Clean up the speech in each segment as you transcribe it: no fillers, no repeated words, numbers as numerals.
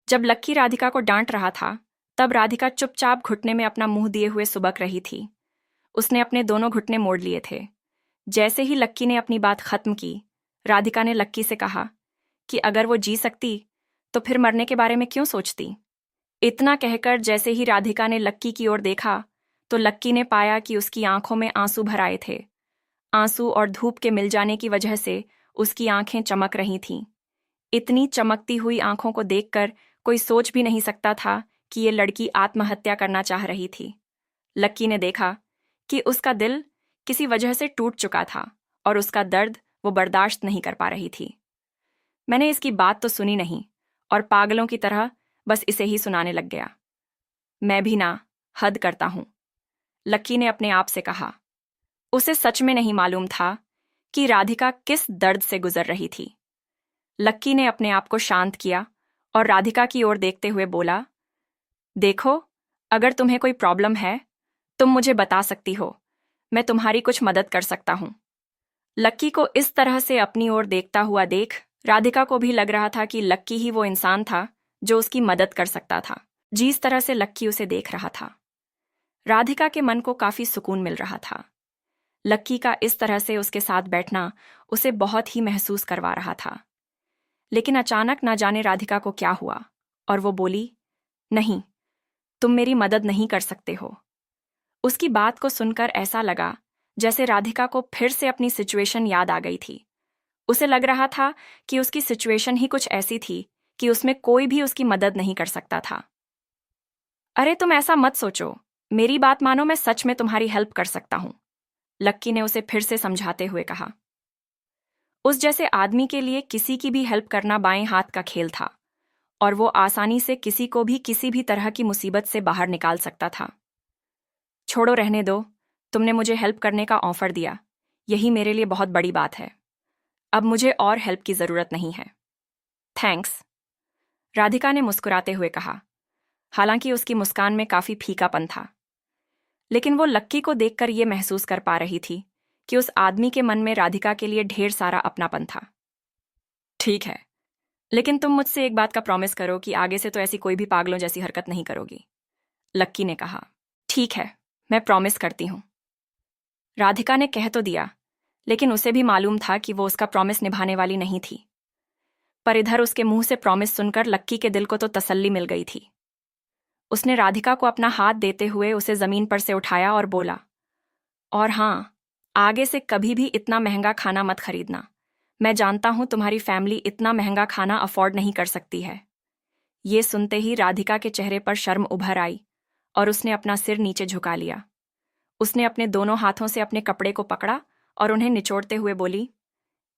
जब लक्की राधिका को डांट रहा था, तब राधिका चुपचाप घुटने में अपना मुंह दिए हुए सुबक रही थी। उसने अपने दोनों घुटने मोड़ लिए थे। जैसे ही लक्की ने अपनी बात खत्म की, राधिका ने लक्की से कहा कि अगर वो जी सकती तो फिर मरने के बारे में क्यों सोचती। इतना कहकर जैसे ही राधिका ने लक्की की ओर देखा, तो लक्की ने पाया कि उसकी आंखों में आंसू भर आए थे। आंसू और धूप के मिल जाने की वजह से उसकी आंखें चमक रही थीं। इतनी चमकती हुई आंखों को देखकर कोई सोच भी नहीं सकता था कि ये लड़की आत्महत्या करना चाह रही थी। लक्की ने देखा कि उसका दिल किसी वजह से टूट चुका था और उसका दर्द वो बर्दाश्त नहीं कर पा रही थी। मैंने इसकी बात तो सुनी नहीं और पागलों की तरह बस इसे ही सुनाने लग गया। मैं भी ना हद करता हूं, लक्की ने अपने आप से कहा। उसे सच में नहीं मालूम था कि राधिका किस दर्द से गुजर रही थी। लक्की ने अपने आप को शांत किया और राधिका की ओर देखते हुए बोला, देखो, अगर तुम्हें कोई प्रॉब्लम है, तुम मुझे बता सकती हो। मैं तुम्हारी कुछ मदद कर सकता हूं। लक्की को इस तरह से अपनी ओर देखता हुआ देख राधिका को भी लग रहा था कि लक्की ही वो इंसान था जो उसकी मदद कर सकता था, जिस तरह से लक्की उसे देख रहा था। राधिका के मन को काफी सुकून मिल रहा था। लक्की का इस तरह से उसके साथ बैठना उसे बहुत ही महसूस करवा रहा था। लेकिन अचानक ना जाने राधिका को क्या हुआ और वो बोली, नहीं, तुम मेरी मदद नहीं कर सकते हो। उसकी बात को सुनकर ऐसा लगा जैसे राधिका को फिर से अपनी सिचुएशन याद आ गई थी। उसे लग रहा था कि उसकी सिचुएशन ही कुछ ऐसी थी कि उसमें कोई भी उसकी मदद नहीं कर सकता था। अरे तुम ऐसा मत सोचो, मेरी बात मानो, मैं सच में तुम्हारी हेल्प कर सकता हूं, लक्की ने उसे फिर से समझाते हुए कहा। उस जैसे आदमी के लिए किसी की भी हेल्प करना बाएं हाथ का खेल था और वो आसानी से किसी को भी किसी भी तरह की मुसीबत से बाहर निकाल सकता था। छोड़ो, रहने दो, तुमने मुझे हेल्प करने का ऑफर दिया, यही मेरे लिए बहुत बड़ी बात है। अब मुझे और हेल्प की जरूरत नहीं है। थैंक्स, राधिका ने मुस्कुराते हुए कहा। हालांकि उसकी मुस्कान में काफी फीकापन था, लेकिन वो लक्की को देखकर ये महसूस कर पा रही थी कि उस आदमी के मन में राधिका के लिए ढेर सारा अपनापन था। ठीक है, लेकिन तुम मुझसे एक बात का प्रॉमिस करो कि आगे से तो ऐसी कोई भी पागलों जैसी हरकत नहीं करोगी, लक्की ने कहा। ठीक है, मैं प्रॉमिस करती हूं, राधिका ने कह तो दिया, लेकिन उसे भी मालूम था कि वो उसका प्रॉमिस निभाने वाली नहीं थी। पर इधर उसके मुंह से प्रॉमिस सुनकर लक्की के दिल को तो तसल्ली मिल गई थी। उसने राधिका को अपना हाथ देते हुए उसे जमीन पर से उठाया और बोला, और हाँ, आगे से कभी भी इतना महंगा खाना मत खरीदना। मैं जानता हूं तुम्हारी फैमिली इतना महंगा खाना अफोर्ड नहीं कर सकती है। ये सुनते ही राधिका के चेहरे पर शर्म उभर आई और उसने अपना सिर नीचे झुका लिया। उसने अपने दोनों हाथों से अपने कपड़े को पकड़ा और उन्हें निचोड़ते हुए बोली,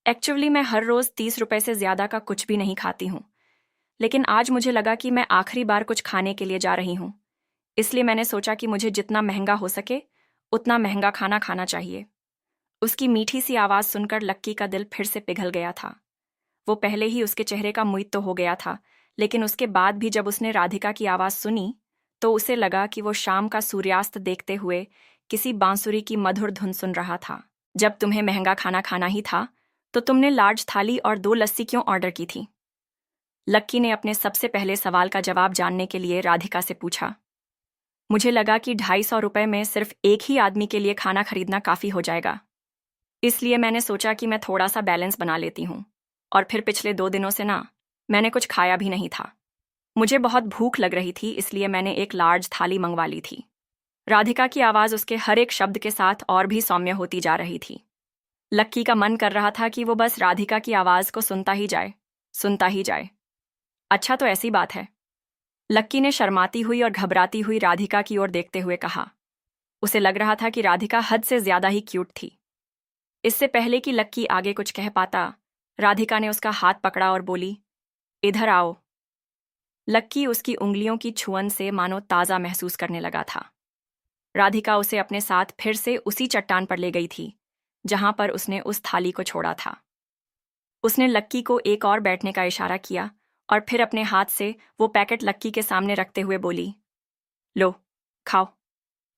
एक्चुअली मैं हर रोज 30 रुपए से ज्यादा का कुछ भी नहीं खाती हूँ, लेकिन आज मुझे लगा कि मैं आखिरी बार कुछ खाने के लिए जा रही हूँ, इसलिए मैंने सोचा कि मुझे जितना महंगा हो सके उतना महंगा खाना खाना चाहिए। उसकी मीठी सी आवाज सुनकर लक्की का दिल फिर से पिघल गया था। वो पहले ही उसके चेहरे का मुईत तो हो गया था, लेकिन उसके बाद भी जब उसने राधिका की आवाज सुनी तो उसे लगा कि वो शाम का सूर्यास्त देखते हुए किसी बांसुरी की मधुर धुन सुन रहा था। जब तुम्हें महंगा खाना खाना ही था तो तुमने लार्ज थाली और 2 लस्सी क्यों ऑर्डर की थी? लक्की ने अपने सबसे पहले सवाल का जवाब जानने के लिए राधिका से पूछा। मुझे लगा कि 250 रुपए में सिर्फ एक ही आदमी के लिए खाना खरीदना काफी हो जाएगा, इसलिए मैंने सोचा कि मैं थोड़ा सा बैलेंस बना लेती हूँ। और फिर पिछले 2 दिनों से ना, मैंने कुछ खाया भी नहीं था। मुझे बहुत भूख लग रही थी, इसलिए मैंने एक लार्ज थाली मंगवा ली थी। राधिका की आवाज उसके हर एक शब्द के साथ और भी सौम्य होती जा रही थी। लक्की का मन कर रहा था कि वो बस राधिका की आवाज को सुनता ही जाए, सुनता ही जाए। अच्छा, तो ऐसी बात है, लक्की ने शर्माती हुई और घबराती हुई राधिका की ओर देखते हुए कहा। उसे लग रहा था कि राधिका हद से ज्यादा ही क्यूट थी। इससे पहले कि लक्की आगे कुछ कह पाता, राधिका ने उसका हाथ पकड़ा और बोली, इधर आओ। लक्की उसकी उंगलियों की छुअन से मानो ताज़ा महसूस करने लगा था। राधिका उसे अपने साथ फिर से उसी चट्टान पर ले गई थी जहां पर उसने उस थाली को छोड़ा था। उसने लक्की को एक और बैठने का इशारा किया और फिर अपने हाथ से वो पैकेट लक्की के सामने रखते हुए बोली, लो, खाओ।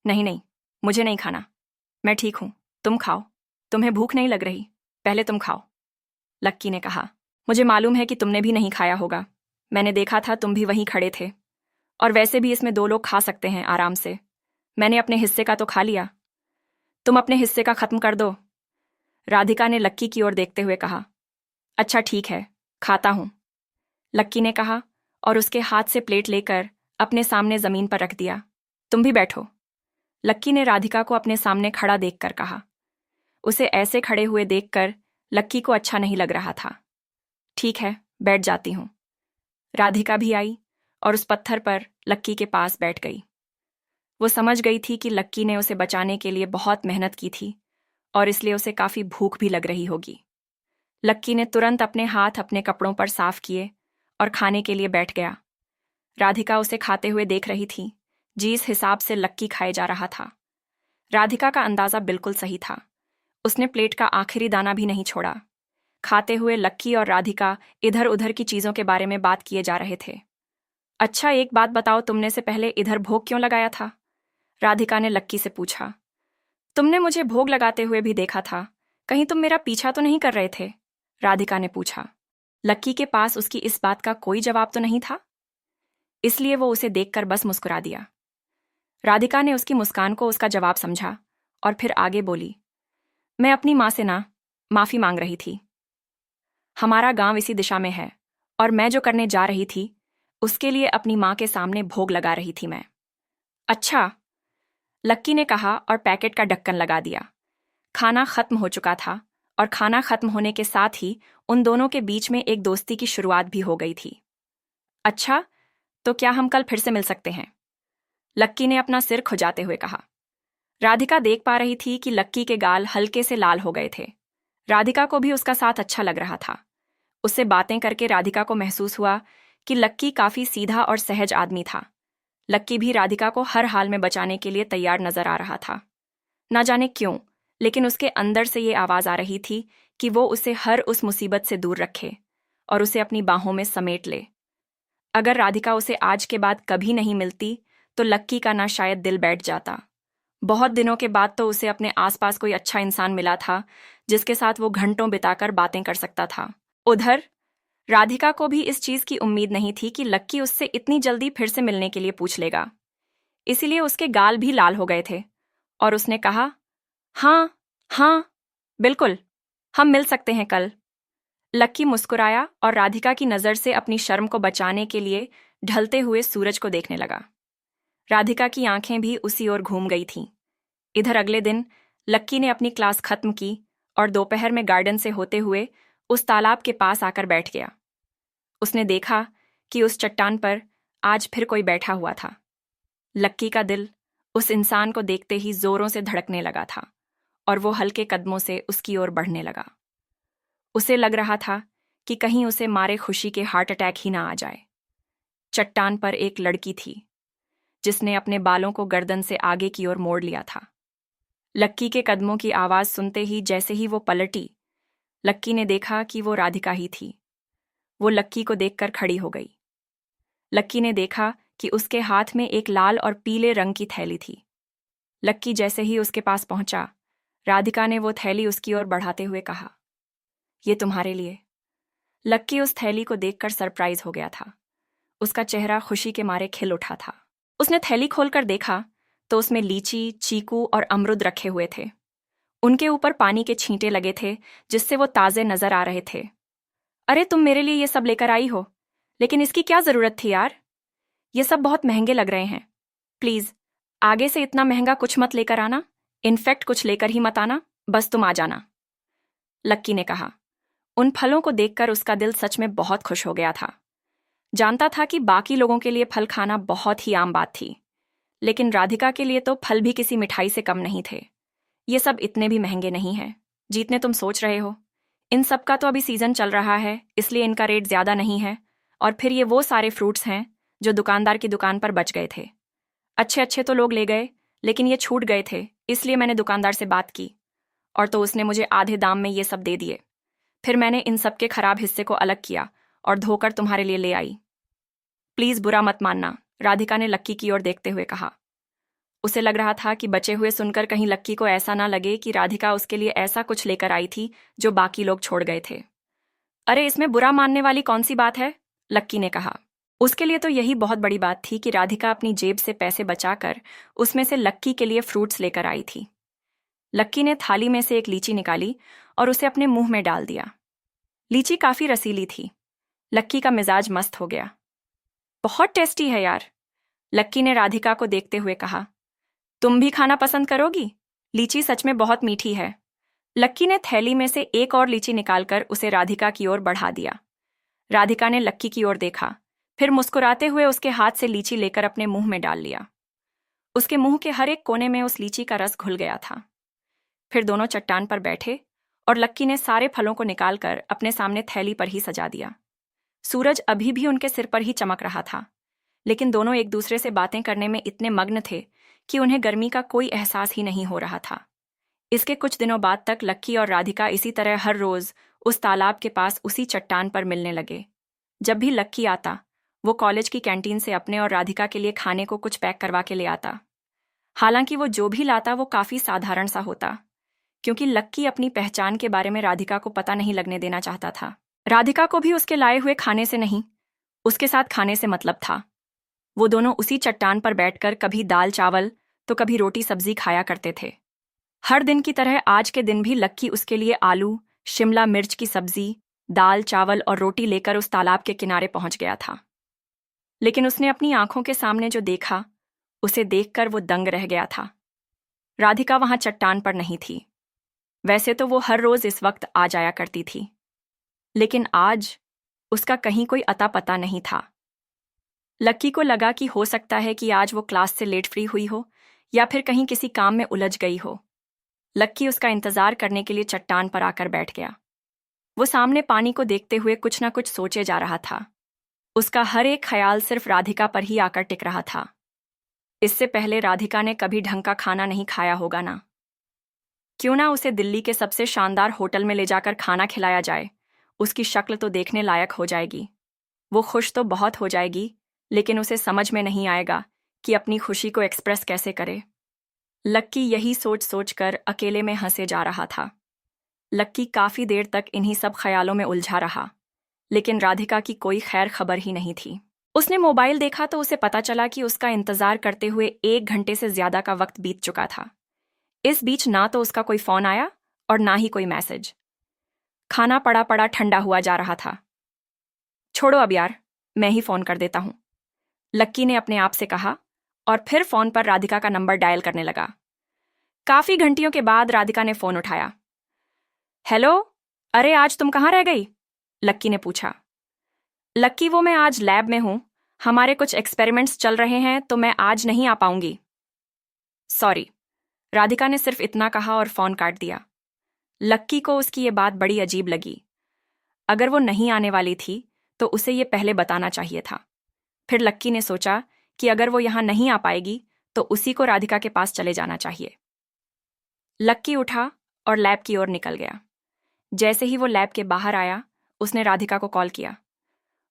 नहीं नहीं, मुझे नहीं खाना, मैं ठीक हूं, तुम खाओ। तुम्हें भूख नहीं लग रही? पहले तुम खाओ, लक्की ने कहा। मुझे मालूम है कि तुमने भी नहीं खाया होगा, मैंने देखा था तुम भी वहीं खड़े थे। और वैसे भी इसमें 2 लोग खा सकते हैं आराम से। मैंने अपने हिस्से का तो खा लिया। तुम अपने हिस्से का खत्म कर दो। राधिका ने लक्की की ओर देखते हुए कहा। अच्छा ठीक है, खाता हूं, लक्की ने कहा और उसके हाथ से प्लेट लेकर अपने सामने जमीन पर रख दिया। तुम भी बैठो, लक्की ने राधिका को अपने सामने खड़ा देखकर कहा। उसे ऐसे खड़े हुए देखकर लक्की को अच्छा नहीं लग रहा था। ठीक है, बैठ जाती हूं। राधिका भी आई और उस पत्थर पर लक्की के पास बैठ गई। वो समझ गई थी कि लक्की ने उसे बचाने के लिए बहुत मेहनत की थी और इसलिए उसे काफी भूख भी लग रही होगी। लक्की ने तुरंत अपने हाथ अपने कपड़ों पर साफ किए और खाने के लिए बैठ गया। राधिका उसे खाते हुए देख रही थी, जिस हिसाब से लक्की खाए जा रहा था। राधिका का अंदाजा बिल्कुल सही था। उसने प्लेट का आखिरी दाना भी नहीं छोड़ा। खाते हुए लक्की और राधिका इधर उधर की चीजों के बारे में बात किए जा रहे थे। अच्छा एक बात बताओ, तुमने से पहले इधर भोग क्यों लगाया था? राधिका ने लक्की से पूछा। तुमने मुझे भोग लगाते हुए भी देखा था, कहीं तुम मेरा पीछा तो नहीं कर रहे थे? राधिका ने पूछा। लक्की के पास उसकी इस बात का कोई जवाब तो नहीं था, इसलिए वो उसे देखकर बस मुस्कुरा दिया। राधिका ने उसकी मुस्कान को उसका जवाब समझा और फिर आगे बोली। मैं अपनी माँ से ना माफी मांग रही थी। हमारा गांव इसी दिशा में है और मैं जो करने जा रही थी उसके लिए अपनी माँ के सामने भोग लगा रही थी मैं। अच्छा, लक्की ने कहा और पैकेट का ढक्कन लगा दिया। खाना खत्म हो चुका था और खाना खत्म होने के साथ ही उन दोनों के बीच में एक दोस्ती की शुरुआत भी हो गई थी। अच्छा, तो क्या हम कल फिर से मिल सकते हैं? लक्की ने अपना सिर खुजाते हुए कहा। राधिका देख पा रही थी कि लक्की के गाल हल्के से लाल हो गए थे। राधिका को भी उसका साथ अच्छा लग रहा था। उससे बातें करके राधिका को महसूस हुआ कि लक्की काफी सीधा और सहज आदमी था। लक्की भी राधिका को हर हाल में बचाने के लिए तैयार नजर आ रहा था। ना जाने क्यों, लेकिन उसके अंदर से ये आवाज आ रही थी कि वो उसे हर उस मुसीबत से दूर रखे और उसे अपनी बाहों में समेट ले। अगर राधिका उसे आज के बाद कभी नहीं मिलती तो लक्की का ना शायद दिल बैठ जाता। बहुत दिनों के बाद तो उसे अपने आसपास कोई अच्छा इंसान मिला था जिसके साथ वो घंटों बिताकर बातें कर सकता था। उधर राधिका को भी इस चीज की उम्मीद नहीं थी कि लक्की उससे इतनी जल्दी फिर से मिलने के लिए पूछ लेगा। इसीलिए उसके गाल भी लाल हो गए थे और उसने कहा, हाँ हाँ बिल्कुल, हम मिल सकते हैं कल। लक्की मुस्कुराया और राधिका की नजर से अपनी शर्म को बचाने के लिए ढलते हुए सूरज को देखने लगा। राधिका की आंखें भी उसी ओर घूम गई थीं। इधर अगले दिन लक्की ने अपनी क्लास खत्म की और दोपहर में गार्डन से होते हुए उस तालाब के पास आकर बैठ गया। उसने देखा कि उस चट्टान पर आज फिर कोई बैठा हुआ था। लक्की का दिल उस इंसान को देखते ही जोरों से धड़कने लगा था और वो हल्के कदमों से उसकी ओर बढ़ने लगा। उसे लग रहा था कि कहीं उसे मारे खुशी के हार्ट अटैक ही ना आ जाए। चट्टान पर एक लड़की थी जिसने अपने बालों को गर्दन से आगे की ओर मोड़ लिया था। लक्की के कदमों की आवाज सुनते ही जैसे ही वो पलटी, लक्की ने देखा कि वो राधिका ही थी। वो लक्की को देखकर खड़ी हो गई। लक्की ने देखा कि उसके हाथ में एक लाल और पीले रंग की थैली थी। लक्की जैसे ही उसके पास पहुंचा, राधिका ने वो थैली उसकी ओर बढ़ाते हुए कहा, ये तुम्हारे लिए। लक्की उस थैली को देखकर सरप्राइज हो गया था। उसका चेहरा खुशी के मारे खिल उठा था। उसने थैली खोलकर देखा तो उसमें लीची, चीकू और अमरुद रखे हुए थे। उनके ऊपर पानी के छींटे लगे थे जिससे वो ताजे नजर आ रहे थे। अरे तुम मेरे लिए ये सब लेकर आई हो, लेकिन इसकी क्या जरूरत थी यार? ये सब बहुत महंगे लग रहे हैं। प्लीज आगे से इतना महंगा कुछ मत लेकर आना। इनफैक्ट कुछ लेकर ही मत आना, बस तुम आ जाना, लक्की ने कहा। उन फलों को देखकर उसका दिल सच में बहुत खुश हो गया था। जानता था कि बाकी लोगों के लिए फल खाना बहुत ही आम बात थी, लेकिन राधिका के लिए तो फल भी किसी मिठाई से कम नहीं थे। ये सब इतने भी महंगे नहीं हैं जितने तुम सोच रहे हो। इन सब का तो अभी सीजन चल रहा है, इसलिए इनका रेट ज्यादा नहीं है। और फिर ये वो सारे फ्रूट्स हैं जो दुकानदार की दुकान पर बच गए थे। अच्छे अच्छे तो लोग ले गए, लेकिन ये छूट गए थे, इसलिए मैंने दुकानदार से बात की और तो उसने मुझे आधे दाम में ये सब दे दिए। फिर मैंने इन सब के खराब हिस्से को अलग किया और धोकर तुम्हारे लिए ले आई। प्लीज बुरा मत मानना, राधिका ने लक्की की ओर देखते हुए कहा। उसे लग रहा था कि बचे हुए सुनकर कहीं लक्की को ऐसा ना लगे कि राधिका उसके लिए ऐसा कुछ लेकर आई थी जो बाकी लोग छोड़ गए थे। अरे इसमें बुरा मानने वाली कौन सी बात है, लक्की ने कहा। उसके लिए तो यही बहुत बड़ी बात थी कि राधिका अपनी जेब से पैसे बचाकर उसमें से लक्की के लिए फ्रूट्स लेकर आई थी। लक्की ने थाली में से एक लीची निकाली और उसे अपने मुंह में डाल दिया। लीची काफी रसीली थी। लक्की का मिजाज मस्त हो गया। बहुत टेस्टी है यार, लक्की ने राधिका को देखते हुए कहा। तुम भी खाना पसंद करोगी? लीची सच में बहुत मीठी है। लक्की ने थैली में से एक और लीची निकालकर उसे राधिका की ओर बढ़ा दिया। राधिका ने लक्की की ओर देखा, फिर मुस्कुराते हुए उसके हाथ से लीची लेकर अपने मुंह में डाल लिया। उसके मुंह के हर एक कोने में उस लीची का रस घुल गया था। फिर दोनों चट्टान पर बैठे और लक्की ने सारे फलों को निकालकर अपने सामने थैली पर ही सजा दिया। सूरज अभी भी उनके सिर पर ही चमक रहा था, लेकिन दोनों एक दूसरे से बातें करने में इतने मग्न थे कि उन्हें गर्मी का कोई एहसास ही नहीं हो रहा था। इसके कुछ दिनों बाद तक लक्की और राधिका इसी तरह हर रोज उस तालाब के पास उसी चट्टान पर मिलने लगे। जब भी लक्की आता, वो कॉलेज की कैंटीन से अपने और राधिका के लिए खाने को कुछ पैक करवा के ले आता। हालांकि वो जो भी लाता वो काफी साधारण सा होता, क्योंकि लक्की अपनी पहचान के बारे में राधिका को पता नहीं लगने देना चाहता था। राधिका को भी उसके लाए हुए खाने से नहीं, उसके साथ खाने से मतलब था। वो दोनों उसी चट्टान पर बैठकर कभी दाल चावल तो कभी रोटी सब्जी खाया करते थे। हर दिन की तरह आज के दिन भी लक्की उसके लिए आलू, शिमला मिर्च की सब्जी, दाल चावल और रोटी लेकर उस तालाब के किनारे पहुंच गया था। लेकिन उसने अपनी आंखों के सामने जो देखा, उसे देखकर वो दंग रह गया था। राधिका वहां चट्टान पर नहीं थी। वैसे तो वो हर रोज इस वक्त आ जाया करती थी, लेकिन आज उसका कहीं कोई अता पता नहीं था। लक्की को लगा कि हो सकता है कि आज वो क्लास से लेट फ्री हुई हो या फिर कहीं किसी काम में उलझ गई हो। लक्की उसका इंतजार करने के लिए चट्टान पर आकर बैठ गया। वो सामने पानी को देखते हुए कुछ ना कुछ सोचे जा रहा था। उसका हर एक ख्याल सिर्फ राधिका पर ही आकर टिक रहा था। इससे पहले राधिका ने कभी ढंग का खाना नहीं खाया होगा ना। क्यों ना उसे दिल्ली के सबसे शानदार होटल में ले जाकर खाना खिलाया जाए, उसकी शक्ल तो देखने लायक हो जाएगी। वो खुश तो बहुत हो जाएगी, लेकिन उसे समझ में नहीं आएगा कि अपनी खुशी को एक्सप्रेस कैसे करे। लक्की यही सोच सोचकर अकेले में हंसे जा रहा था। लक्की काफी देर तक इन्हीं सब ख्यालों में उलझा रहा, लेकिन राधिका की कोई खैर खबर ही नहीं थी। उसने मोबाइल देखा तो उसे पता चला कि उसका इंतजार करते हुए 1 घंटे से ज्यादा का वक्त बीत चुका था। इस बीच ना तो उसका कोई फोन आया और ना ही कोई मैसेज। खाना पड़ा पड़ा ठंडा हुआ जा रहा था। छोड़ो अब यार, मैं ही फोन कर देता हूं, लक्की ने अपने आप से कहा और फिर फोन पर राधिका का नंबर डायल करने लगा। काफी घंटियों के बाद राधिका ने फोन उठाया। हेलो, अरे आज तुम कहाँ रह गई? लक्की ने पूछा। लक्की, वो मैं आज लैब में हूं, हमारे कुछ एक्सपेरिमेंट्स चल रहे हैं तो मैं आज नहीं आ पाऊंगी। सॉरी, राधिका ने सिर्फ इतना कहा और फोन काट दिया। लक्की को उसकी ये बात बड़ी अजीब लगी। अगर वो नहीं आने वाली थी तो उसे ये पहले बताना चाहिए था। फिर लक्की ने सोचा कि अगर वो यहां नहीं आ पाएगी तो उसी को राधिका के पास चले जाना चाहिए। लक्की उठा और लैब की ओर निकल गया। जैसे ही वो लैब के बाहर आया, उसने राधिका को कॉल किया।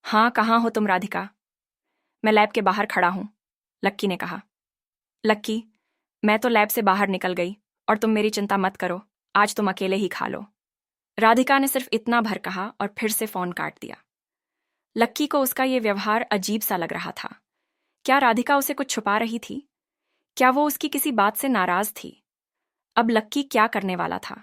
हाँ, कहाँ हो तुम राधिका? मैं लैब के बाहर खड़ा हूं, लक्की ने कहा। लक्की, मैं तो लैब से बाहर निकल गई और तुम मेरी चिंता मत करो, आज तुम अकेले ही खा लो। राधिका ने सिर्फ इतना भर कहा और फिर से फोन काट दिया। लक्की को उसका ये व्यवहार अजीब सा लग रहा था। क्या राधिका उसे कुछ छुपा रही थी? क्या वो उसकी किसी बात से नाराज थी? अब लक्की क्या करने वाला था?